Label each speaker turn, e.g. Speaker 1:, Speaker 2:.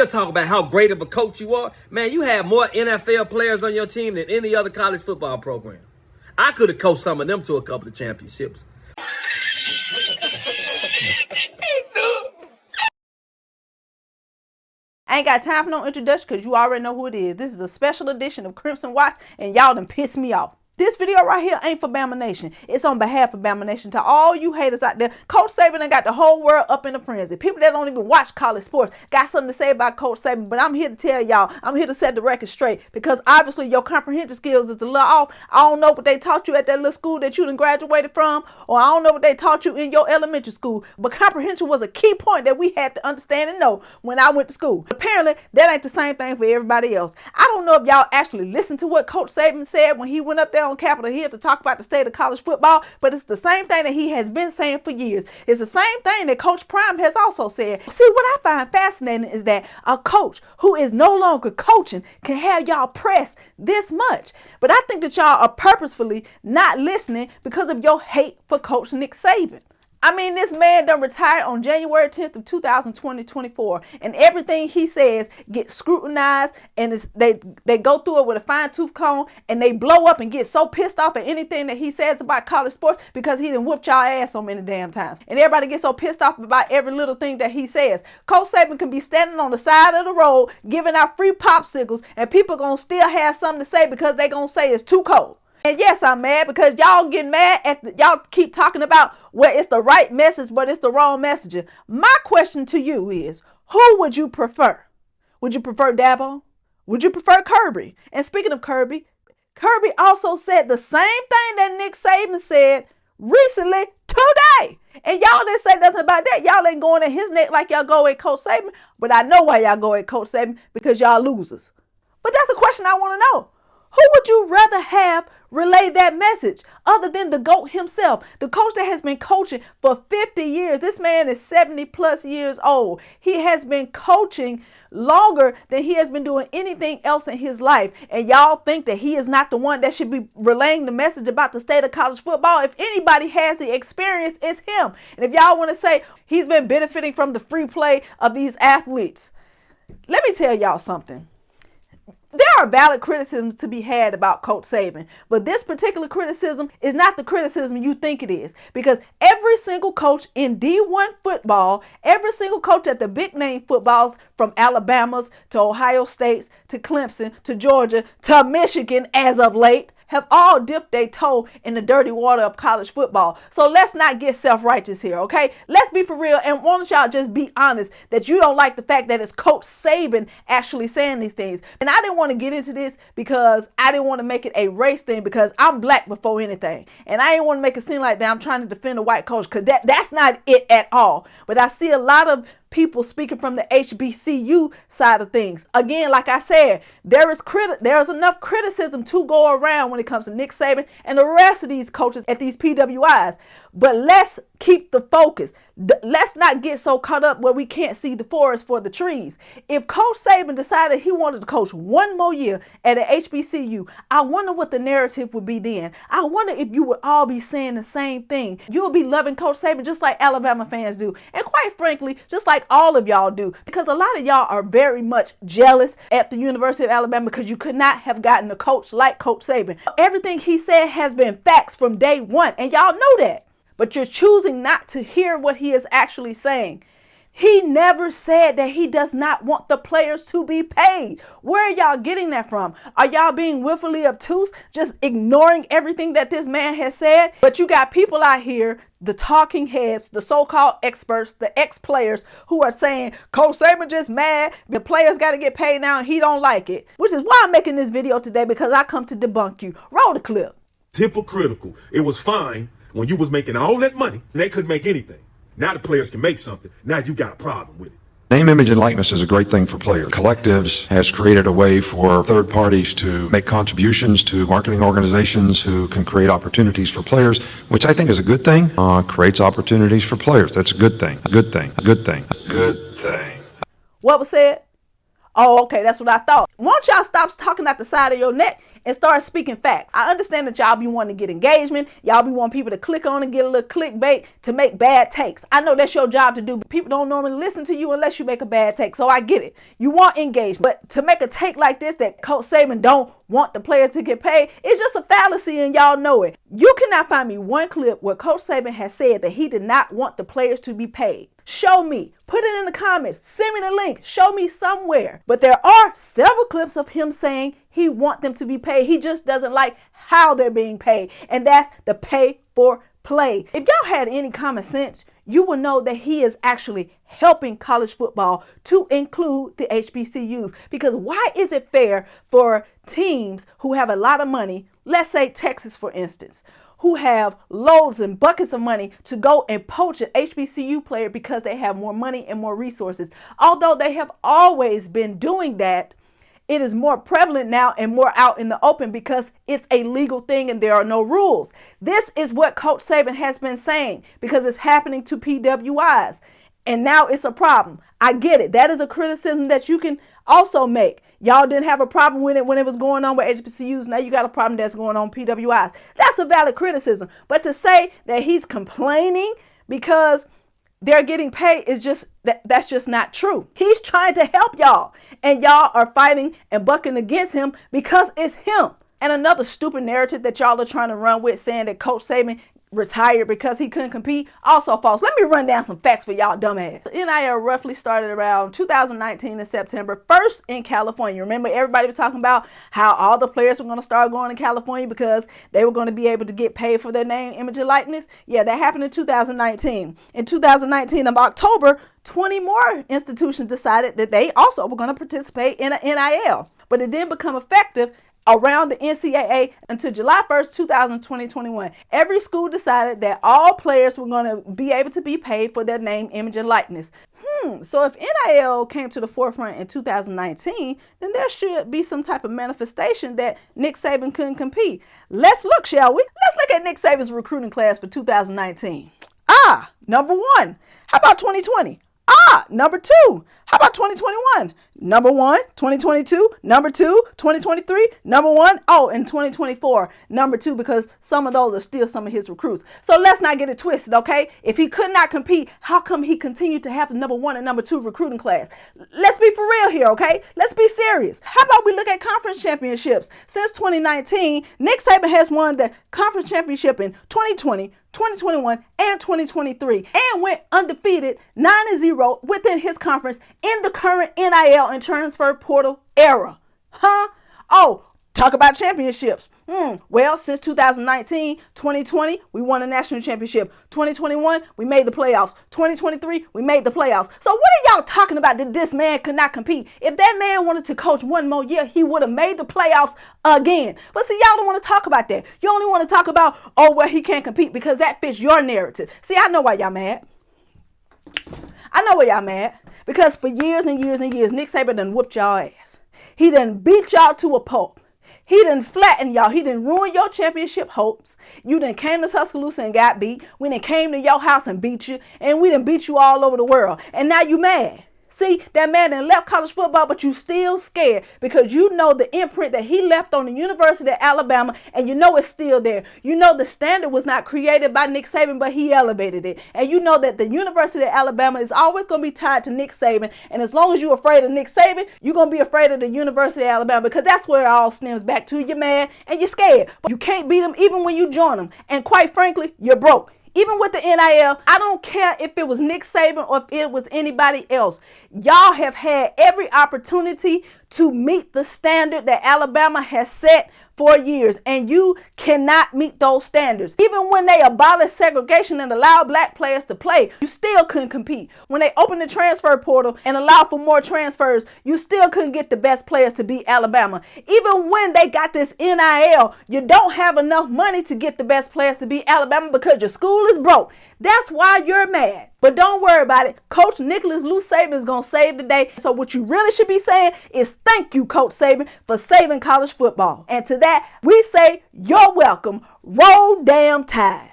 Speaker 1: still talk about how great of a coach you are. Man, you have more NFL players on your team than any other college football program. I could have coached some of them to a couple of championships.
Speaker 2: I ain't got time for no introduction because you already know who it is. This is a special edition of Crimson Watch, and y'all done pissed me off. This video right here ain't for Bama Nation. It's on behalf of Bama Nation. To all you haters out there, Coach Saban done got the whole world up in a frenzy. People that don't even watch college sports got something to say about Coach Saban, but I'm here to tell y'all, I'm here to set the record straight because obviously your comprehension skills is a little off. I don't know what they taught you at that little school that you done graduated from, or I don't know what they taught you in your elementary school, but comprehension was a key point that we had to understand and know when I went to school. Apparently, that ain't the same thing for everybody else. I don't know if y'all actually listened to what Coach Saban said when he went up there on Capitol Hill to talk about the state of college football, but it's the same thing that he has been saying for years. It's the same thing that Coach Prime has also said. See, what I find fascinating is that a coach who is no longer coaching can have y'all pressed this much. But I think that y'all are purposefully not listening because of your hate for Coach Nick Saban. I mean, this man done retired on January 10th of 2024, and everything he says gets scrutinized, and they go through it with a fine-tooth comb, and they blow up and get so pissed off at anything that he says about college sports because he done whooped y'all ass so many damn times. And everybody gets so pissed off about every little thing that he says. Coach Saban can be standing on the side of the road giving out free popsicles, and people gonna still have something to say because they gonna say it's too cold. And yes, I'm mad because y'all get mad at y'all keep talking about where it's the right message, but it's the wrong messaging. My question to you is, who would you prefer? Would you prefer Dabo? Would you prefer Kirby? And speaking of Kirby, Kirby also said the same thing that Nick Saban said recently today. And y'all didn't say nothing about that. Y'all ain't going at his neck like y'all go at Coach Saban. But I know why y'all go at Coach Saban, because y'all losers. But that's a question I want to know. Who would you rather have relay that message other than the GOAT himself? The coach that has been coaching for 50 years. This man is 70 plus years old. He has been coaching longer than he has been doing anything else in his life. And y'all think that he is not the one that should be relaying the message about the state of college football. If anybody has the experience, it's him. And if y'all want to say he's been benefiting from the free play of these athletes, let me tell y'all something. There are valid criticisms to be had about Coach Saban, but this particular criticism is not the criticism you think it is, because every single coach in D1 football, every single coach at the big name footballs, from Alabama's to Ohio State's to Clemson to Georgia to Michigan as of late, have all dipped their toe in the dirty water of college football. So let's not get self-righteous here, okay? Let's be for real, and why don't y'all just be honest that you don't like the fact that it's Coach Saban actually saying these things. And I didn't want to get into this because I didn't want to make it a race thing, because I'm black before anything. And I didn't want to make it seem like that I'm trying to defend a white coach, because that's not it at all. But I see a lot of people speaking from the HBCU side of things. Again, like I said, there is enough criticism to go around when it comes to Nick Saban and the rest of these coaches at these PWIs. But let's keep the focus. Let's not get so caught up where we can't see the forest for the trees. If Coach Saban decided he wanted to coach one more year at an HBCU, I wonder what the narrative would be then. I wonder if you would all be saying the same thing. You would be loving Coach Saban just like Alabama fans do. And quite frankly, just like all of y'all do. Because a lot of y'all are very much jealous at the University of Alabama because you could not have gotten a coach like Coach Saban. Everything he said has been facts from day one. And y'all know that. But you're choosing not to hear what he is actually saying. He never said that he does not want the players to be paid. Where are y'all getting that from? Are y'all being willfully obtuse, just ignoring everything that this man has said? But you got people out here, the talking heads, the so-called experts, the ex-players, who are saying, Coach Saban just mad, the players got to get paid now and he don't like it. Which is why I'm making this video today, because I come to debunk you. Roll the clip.
Speaker 3: Hypocritical. It was fine when you was making all that money and they couldn't make anything. Now the players can make something. Now you got a problem with it.
Speaker 4: Name, image, and likeness is a great thing for players. Collectives has created a way for third parties to make contributions to marketing organizations who can create opportunities for players, which I think is a good thing. Creates opportunities for players. That's a good thing. A good thing. A good thing. A good thing.
Speaker 2: What was said? Oh, okay, that's what I thought. Why don't y'all stop talking out the side of your neck and start speaking facts. I understand that y'all be wanting to get engagement. Y'all be wanting people to click on and get a little clickbait to make bad takes. I know that's your job to do. People don't normally listen to you unless you make a bad take. So I get it. You want engagement. But to make a take like this that Coach Saban don't want the players to get paid, it's just a fallacy and y'all know it. You cannot find me one clip where Coach Saban has said that he did not want the players to be paid. Show me. Put it in the comments. Send me the link. Show me somewhere. But there are several clips of him saying he wants them to be paid. He just doesn't like how they're being paid. And that's the pay for play. If y'all had any common sense, you will know that he is actually helping college football to include the HBCUs. Because why is it fair for teams who have a lot of money, let's say Texas for instance, who have loads and buckets of money to go and poach an HBCU player because they have more money and more resources? Although they have always been doing that, it is more prevalent now and more out in the open because it's a legal thing and there are no rules. This is what Coach Saban has been saying because it's happening to PWIs. And now it's a problem. I get it. That is a criticism that you can also make. Y'all didn't have a problem with it when it was going on with HBCUs. Now you got a problem that's going on with PWIs. That's a valid criticism. But to say that he's complaining because they're getting paid is just, that's just not true. He's trying to help y'all. And y'all are fighting and bucking against him because it's him. And another stupid narrative that y'all are trying to run with, saying that Coach Saban retired because he couldn't compete, also false. Let me run down some facts for y'all dumbass. NIL roughly started around 2019 in September, first in California. Remember, everybody was talking about how all the players were going to start going to California because they were going to be able to get paid for their name, image, and likeness. Yeah, that happened in 2019. In 2019 of October, 20 more institutions decided that they also were going to participate in an NIL. But it didn't become effective around the NCAA until July 1st, 2021. Every school decided that all players were going to be able to be paid for their name, image, and likeness. So if NIL came to the forefront in 2019, then there should be some type of manifestation that Nick Saban couldn't compete. Let's look, shall we? Let's look at Nick Saban's recruiting class for 2019. Number one. How about 2020? Number two. How about 2021? Number one. 2022. Number two. 2023. Number one. Oh, and 2024. Number two, because some of those are still some of his recruits. So let's not get it twisted, okay? If he could not compete, how come he continued to have the number one and number two recruiting class? Let's be for real here, okay? Let's be serious. How about we look at conference championships? Since 2019, Nick Saban has won the conference championship in 2020, 2021, and 2023, and went undefeated 9-0 within his conference in the current NIL and transfer portal era. Oh, talk about championships. Well, since 2019, 2020, we won a national championship. 2021, we made the playoffs. 2023, we made the playoffs. So what are y'all talking about that this man could not compete? If that man wanted to coach one more year, he would have made the playoffs again. But see, y'all don't want to talk about that. You only want to talk about, oh, well, he can't compete because that fits your narrative. See, I know why y'all mad. I know why y'all mad. Because for years and years and years, Nick Saban done whooped y'all ass. He done beat y'all to a pulp. He done flatten y'all. He done ruin your championship hopes. You done came to Tuscaloosa and got beat. We done came to your house and beat you. And we done beat you all over the world. And now you mad. See, that man done left college football, but you still scared because you know the imprint that he left on the University of Alabama, and you know it's still there. You know the standard was not created by Nick Saban, but he elevated it. And you know that the University of Alabama is always going to be tied to Nick Saban. And as long as you're afraid of Nick Saban, you're going to be afraid of the University of Alabama because that's where it all stems back to. You're mad and you're scared. But you can't beat them even when you join them. And quite frankly, you're broke. Even with the NIL, I don't care if it was Nick Saban or if it was anybody else. Y'all have had every opportunity to meet the standard that Alabama has set for years, and you cannot meet those standards. Even when they abolished segregation and allowed black players to play, you still couldn't compete. When they opened the transfer portal and allowed for more transfers, you still couldn't get the best players to beat Alabama. Even when they got this NIL, you don't have enough money to get the best players to beat Alabama because your school is broke. That's why you're mad. But don't worry about it. Coach Nicholas Lou Saban is going to save the day. So what you really should be saying is thank you, Coach Saban, for saving college football. And to that, we say you're welcome. Roll damn Tide.